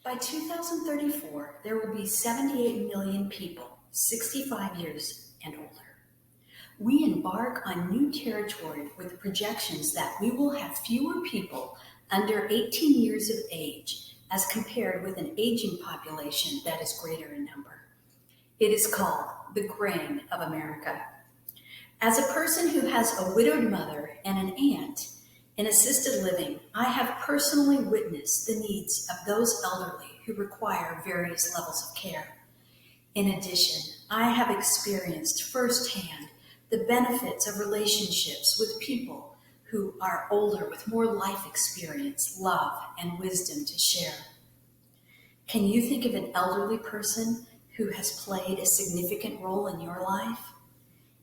By 2034, there will be 78 million people 65 years and older. We embark on new territory with projections that we will have fewer people under 18 years of age as compared with an aging population that is greater in number. It is called the graying of America. As a person who has a widowed mother and an aunt in assisted living, I have personally witnessed the needs of those elderly who require various levels of care. In addition, I have experienced firsthand the benefits of relationships with people who are older with more life experience, love, and wisdom to share. Can you think of an elderly person who has played a significant role in your life?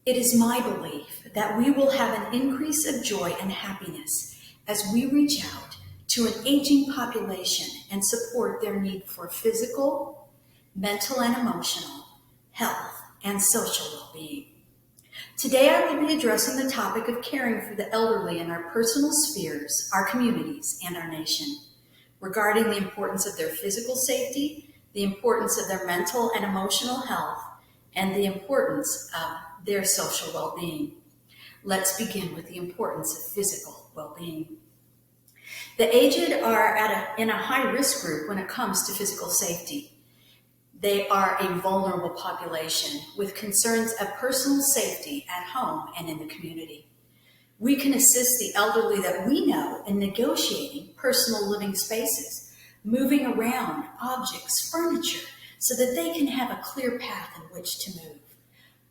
It is my belief that we will have an increase of joy and happiness as we reach out to an aging population and support their need for physical, mental, and emotional health and social well-being. Today, I will be addressing the topic of caring for the elderly in our personal spheres, our communities, and our nation, regarding the importance of their physical safety, the importance of their mental and emotional health, and the importance of their social well-being. Let's begin with the importance of physical well-being. The aged are in a high-risk group when it comes to physical safety. They are a vulnerable population with concerns of personal safety at home and in the community. We can assist the elderly that we know in negotiating personal living spaces, moving around objects, furniture, so that they can have a clear path in which to move,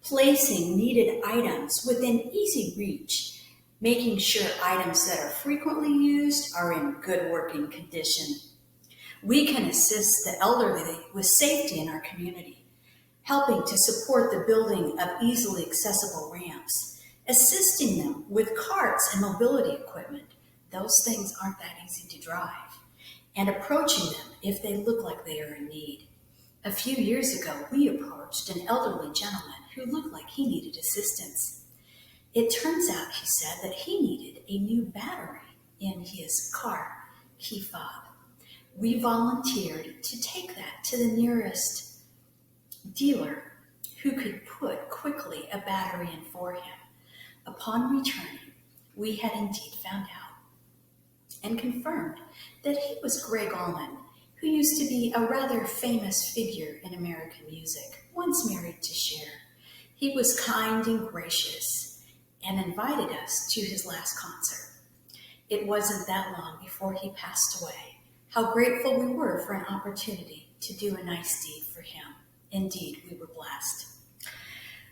placing needed items within easy reach, making sure items that are frequently used are in good working condition. We can assist the elderly with safety in our community, helping to support the building of easily accessible ramps, assisting them with carts and mobility equipment. Those things aren't that easy to drive, and approaching them if they look like they are in need. A few years ago, we approached an elderly gentleman who looked like he needed assistance. It turns out, he said, that he needed a new battery in his car key fob. We volunteered to take that to the nearest dealer who could put quickly a battery in for him. Upon returning, we had indeed found out and confirmed that he was Greg Allman, who used to be a rather famous figure in American music, once married to Cher. He was kind and gracious and invited us to his last concert. It wasn't that long before he passed away. How grateful we were for an opportunity to do a nice deed for him. Indeed, we were blessed.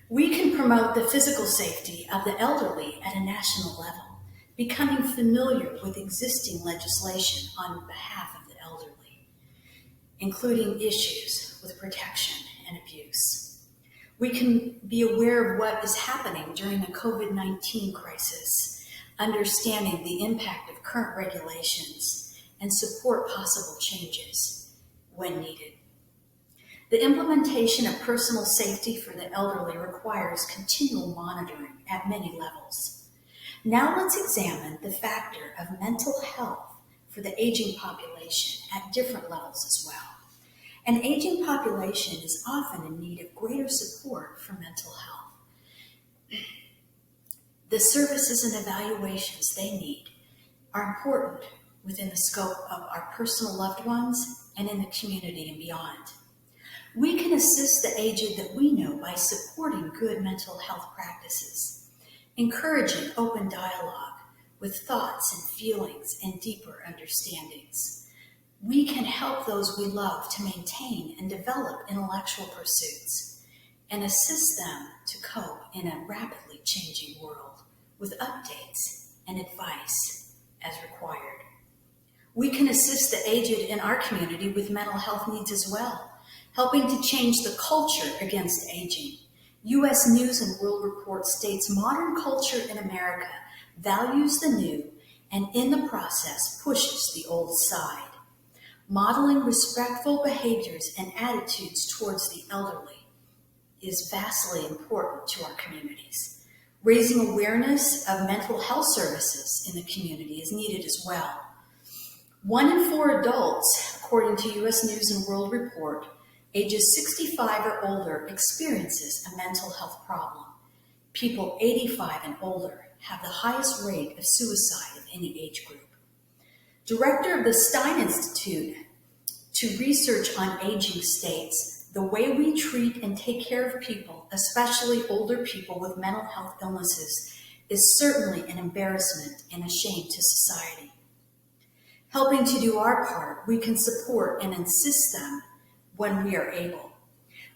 We can promote the physical safety of the elderly at a national level, becoming familiar with existing legislation on behalf of the elderly, including issues with protection and abuse. We can be aware of what is happening during the COVID-19 crisis, understanding the impact of current regulations, and support possible changes when needed. The implementation of personal safety for the elderly requires continual monitoring at many levels. Now let's examine the factor of mental health for the aging population at different levels as well. An aging population is often in need of greater support for mental health. The services and evaluations they need are important within the scope of our personal loved ones and in the community and beyond. We can assist the aged that we know by supporting good mental health practices, encouraging open dialogue with thoughts and feelings and deeper understandings. We can help those we love to maintain and develop intellectual pursuits and assist them to cope in a rapidly changing world with updates and advice as required. We can assist the aged in our community with mental health needs as well, helping to change the culture against aging. U.S. News and World Report states modern culture in America values the new and in the process pushes the old aside. Modeling respectful behaviors and attitudes towards the elderly is vastly important to our communities. Raising awareness of mental health services in the community is needed as well. 1 in 4 adults, according to U.S. News and World Report, ages 65 or older experiences a mental health problem. People 85 and older have the highest rate of suicide of any age group. Director of the Stein Institute to Research on Aging states, the way we treat and take care of people, especially older people with mental health illnesses, is certainly an embarrassment and a shame to society. Helping to do our part, we can support and assist them when we are able.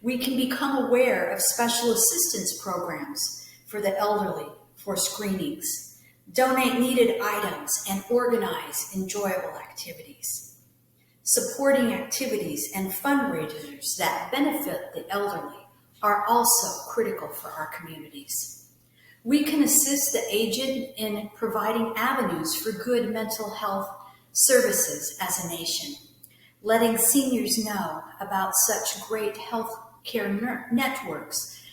We can become aware of special assistance programs for the elderly for screenings, donate needed items, and organize enjoyable activities. Supporting activities and fundraisers that benefit the elderly are also critical for our communities. We can assist the aged in providing avenues for good mental health services as a nation, letting seniors know about such great health care networks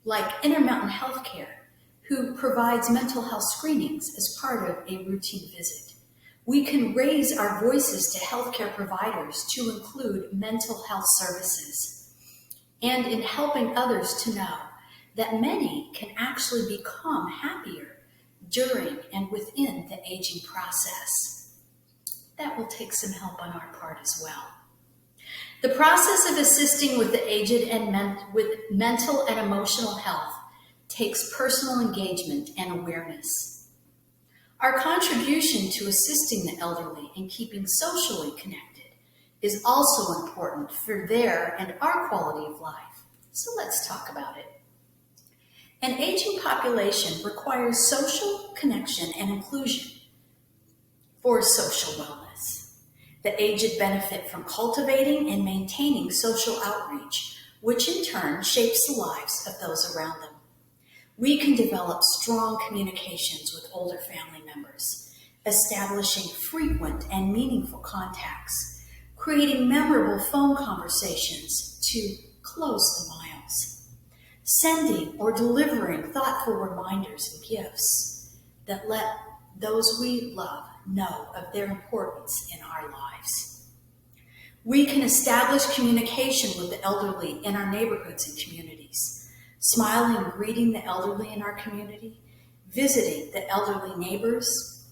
like Intermountain Healthcare, who provides mental health screenings as part of a routine visit. We can raise our voices to healthcare providers to include mental health services, and in helping others to know that many can actually become happier during and within the aging process. That will take some help on our part as well. The process of assisting with the aged and with mental and emotional health takes personal engagement and awareness. Our contribution to assisting the elderly and keeping socially connected is also important for their and our quality of life. So let's talk about it. An aging population requires social connection and inclusion for social wellness. The aged benefit from cultivating and maintaining social outreach, which in turn shapes the lives of those around them. We can develop strong communications with older family members, establishing frequent and meaningful contacts, creating memorable phone conversations to close the miles, sending or delivering thoughtful reminders and gifts that let those we love know of their importance in our lives. We can establish communication with the elderly in our neighborhoods and communities, smiling and greeting the elderly in our community, visiting the elderly neighbors,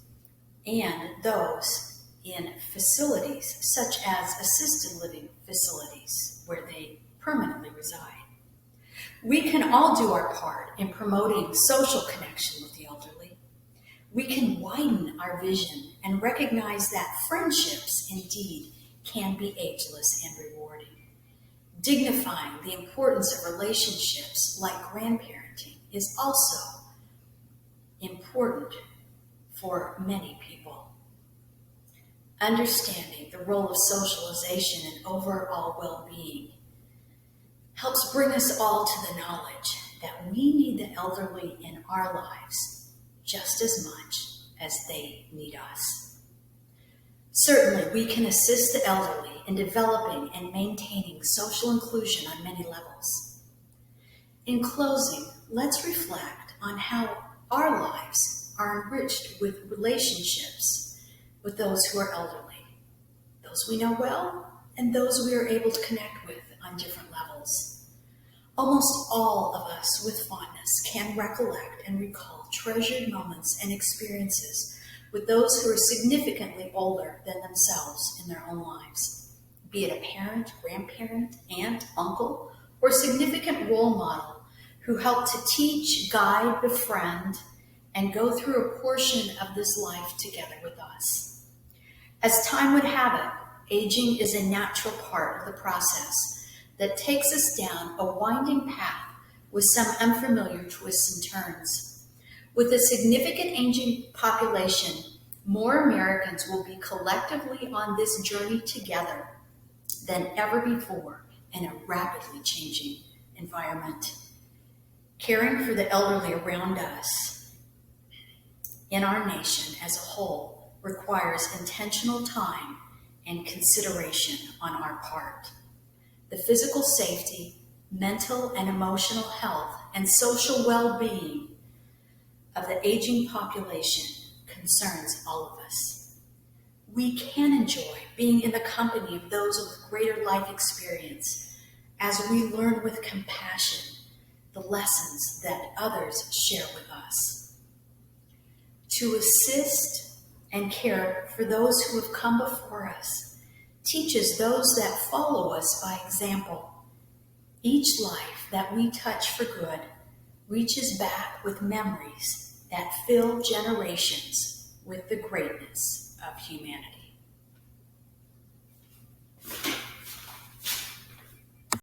and those in facilities such as assisted living facilities where they permanently reside. We can all do our part in promoting social connection with the elderly. We can widen our vision and recognize that friendships indeed can be ageless and rewarding. Dignifying the importance of relationships like grandparenting is also important for many people. Understanding the role of socialization and overall well-being helps bring us all to the knowledge that we need the elderly in our lives just as much as they need us. Certainly, we can assist the elderly in developing and maintaining social inclusion on many levels. In closing, let's reflect on how our lives are enriched with relationships with those who are elderly, those we know well, and those we are able to connect with on different levels. Almost all of us with fondness can recollect and recall treasured moments and experiences with those who are significantly older than themselves in their own lives, be it a parent, grandparent, aunt, uncle, or significant role model who helped to teach, guide, befriend, and go through a portion of this life together with us. As time would have it, aging is a natural part of the process that takes us down a winding path with some unfamiliar twists and turns. With a significant aging population, more Americans will be collectively on this journey together than ever before in a rapidly changing environment. Caring for the elderly around us in our nation as a whole requires intentional time and consideration on our part. The physical safety, mental and emotional health, and social well-being of the aging population concerns all of us. We can enjoy being in the company of those with greater life experience as we learn with compassion the lessons that others share with us. To assist and care for those who have come before us teaches those that follow us by example. Each life that we touch for good reaches back with memories that fill generations with the greatness of humanity.